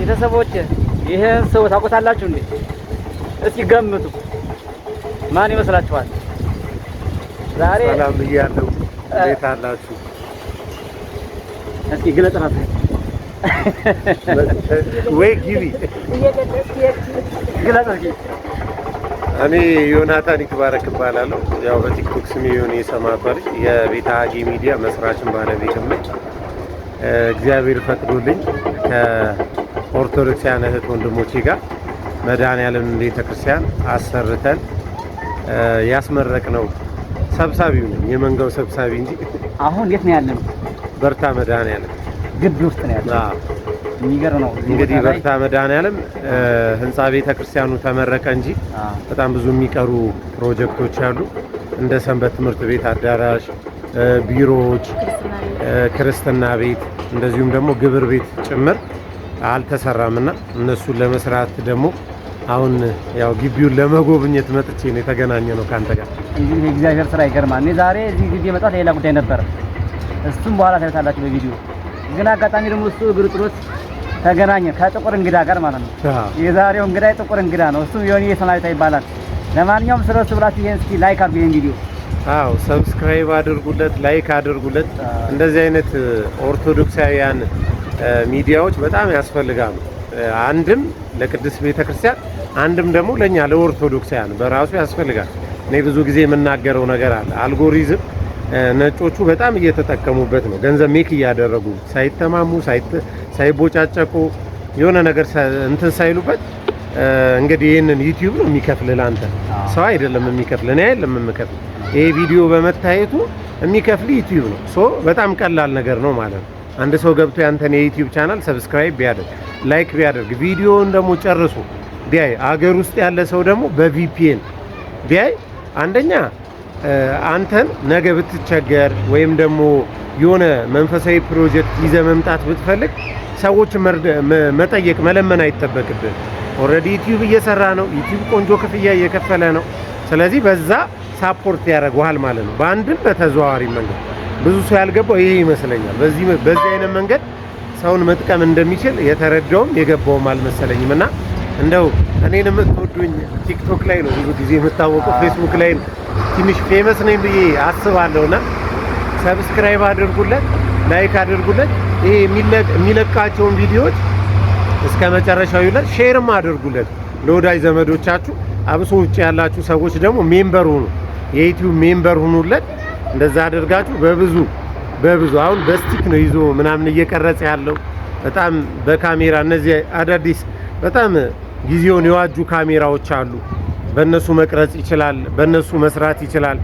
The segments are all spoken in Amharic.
ቤተሰቦች ይሄን ሰው ታውቁታላችሁ እንዴ? እስኪ ገምቱ። ማን ይመስላችኋል? ዛሬ ሰላም ብያለሁ። እንዴት አላችሁ? እስኪ ግለጽ ራስህ ወይ ግቢ ግለጽ እስኪ። እኔ ዮናታን ይትባረክ እባላለሁ። ያው በቲክቶክ ስሜ ዮኒ የሰማዕቷ ልጅ የቤተ ሀጌ ሚዲያ መስራችን ባለቤትም ነኝ። እግዚአብሔር ፈቅዶልኝ ከኦርቶዶክሳውያን እህት ወንድሞቼ ጋር መድኃኔዓለም ቤተክርስቲያን አሰርተን ያስመረቅነው ሰብሳቢው ነኝ፣ የመንጋው ሰብሳቢ እንጂ። አሁን የት ነው ያለነው? በርታ መድኃኔዓለም ግቢ ውስጥ ነው ያለነው። የሚገርም ነው። እንግዲህ በርታ መድኃኔዓለም ህንጻ ቤተክርስቲያኑ ተመረቀ እንጂ በጣም ብዙ የሚቀሩ ፕሮጀክቶች አሉ። እንደ ሰንበት ትምህርት ቤት አዳራሽ፣ ቢሮዎች፣ ክርስትና ቤት እንደዚሁም ደግሞ ግብር ቤት ጭምር አልተሰራምና እነሱን ለመስራት ደግሞ አሁን ያው ግቢውን ለመጎብኘት መጥቼ ነው የተገናኘ ነው ካንተ ጋር። እንግዲህ የእግዚአብሔር ስራ ይገርማል። እኔ ዛሬ እዚህ ግቢ መጣት ሌላ ጉዳይ ነበር፣ እሱም በኋላ ታዩታላችሁ በቪዲዮ። ግን አጋጣሚ ደግሞ እሱ እግር ጥሎት ተገናኘ ከጥቁር እንግዳ ጋር ማለት ነው። የዛሬው እንግዳ ጥቁር እንግዳ ነው። እሱ ዮኒ የሰማዕቷ ይባላል። ለማንኛውም ስለሱ ብላችሁ ይሄን እስኪ ላይክ አድርጉ ይሄን ቪዲዮ። አዎ ሰብስክራይብ አድርጉለት፣ ላይክ አድርጉለት። እንደዚህ አይነት ኦርቶዶክሳውያን ሚዲያዎች በጣም ያስፈልጋሉ። አንድም ለቅድስት ቤተክርስቲያን፣ አንድም ደግሞ ለኛ ለኦርቶዶክሳውያን በራሱ ያስፈልጋል። እኔ ብዙ ጊዜ የምናገረው ነገር አለ። አልጎሪዝም ነጮቹ በጣም እየተጠቀሙበት ነው፣ ገንዘብ ሜክ እያደረጉ ሳይተማሙ ሳይቦጫጨቁ የሆነ ነገር እንትን ሳይሉበት። እንግዲህ ይሄንን ዩቲዩብ ነው የሚከፍልህ፣ አንተ ሰው አይደለም የሚከፍልህ፣ እኔ አይደለም የምከፍል። ይሄ ቪዲዮ በመታየቱ የሚከፍል ዩቲዩብ ነው። ሶ በጣም ቀላል ነገር ነው ማለት ነው። አንድ ሰው ገብቶ ያንተን የዩቲዩብ ቻናል ሰብስክራይብ ቢያደርግ፣ ላይክ ቢያደርግ፣ ቪዲዮውን ደግሞ ጨርሶ ቢያይ፣ አገር ውስጥ ያለ ሰው ደግሞ በቪፒኤን ቢያይ፣ አንደኛ አንተን ነገ ብትቸገር ወይም ደግሞ የሆነ መንፈሳዊ ፕሮጀክት ይዘህ መምጣት ብትፈልግ ሰዎች መጠየቅ መለመን አይጠበቅብህ። ኦልሬዲ ዩቲዩብ እየሰራ ነው። ዩቲዩብ ቆንጆ ክፍያ እየከፈለ ነው። ስለዚህ በዛ ሳፖርት ያደርገዋል ማለት ነው፣ በአንድም በተዘዋዋሪ መንገድ። ብዙ ሰው ያልገባው ይሄ ይመስለኛል። በዚህ አይነት መንገድ ሰውን መጥቀም እንደሚችል የተረዳውም የገባውም አልመሰለኝም። እና እንደው እኔን የምትወዱኝ ቲክቶክ ላይ ነው ብዙ ጊዜ የምታወቀው፣ ፌስቡክ ላይ ትንሽ ፌመስ ነኝ ብዬ አስባለሁና ሰብስክራይብ አድርጉለት፣ ላይክ አድርጉለት። ይሄ የሚለቃቸውን ቪዲዮዎች እስከ መጨረሻው ይለት፣ ሼርም አድርጉለት ለወዳጅ ዘመዶቻችሁ። አብሶ ውጭ ያላችሁ ሰዎች ደግሞ ሜምበር ሁኑ፣ የዩቲዩብ ሜምበር ሁኑለት። እንደዛ አድርጋችሁ በብዙ አሁን በስቲክ ነው ይዞ ምናምን እየቀረጸ ያለው። በጣም በካሜራ እነዚህ አዳዲስ በጣም ጊዜውን የዋጁ ካሜራዎች አሉ። በእነሱ መቅረጽ ይችላል፣ በእነሱ መስራት ይችላል።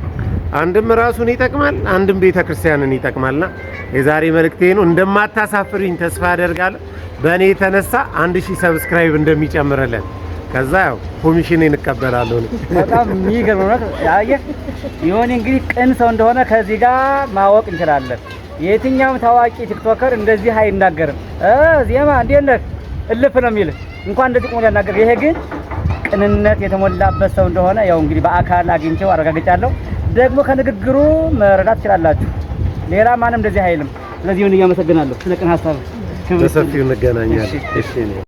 አንድም ራሱን ይጠቅማል፣ አንድም ቤተክርስቲያንን ይጠቅማልና የዛሬ መልእክቴ ነው። እንደማታሳፍሪኝ ተስፋ አደርጋለሁ። በእኔ የተነሳ 1000 ሰብስክራይብ እንደሚጨምርልን፣ ከዛ ያው ኮሚሽን እንቀበላለሁ። በጣም የሚገርም ነው። ያየህ ዮኒ እንግዲህ ቅን ሰው እንደሆነ ከዚህ ጋር ማወቅ እንችላለን። የትኛውም ታዋቂ ቲክቶከር እንደዚህ አይናገርም። ዜማ እንዴት ነህ እልፍ ነው የሚል እንኳን እንደዚህ ቆሞ ያናገር። ይሄ ግን ቅንነት የተሞላበት ሰው እንደሆነ ያው እንግዲህ በአካል አግኝቼው አረጋግጫለሁ። ደግሞ ከንግግሩ መረዳት ትችላላችሁ። ሌላ ማንም እንደዚህ አይልም። ስለዚህ ዮኒ እያመሰግናለሁ ስለ ቅን ሀሳብ። በሰፊው እንገናኛለን። እሺ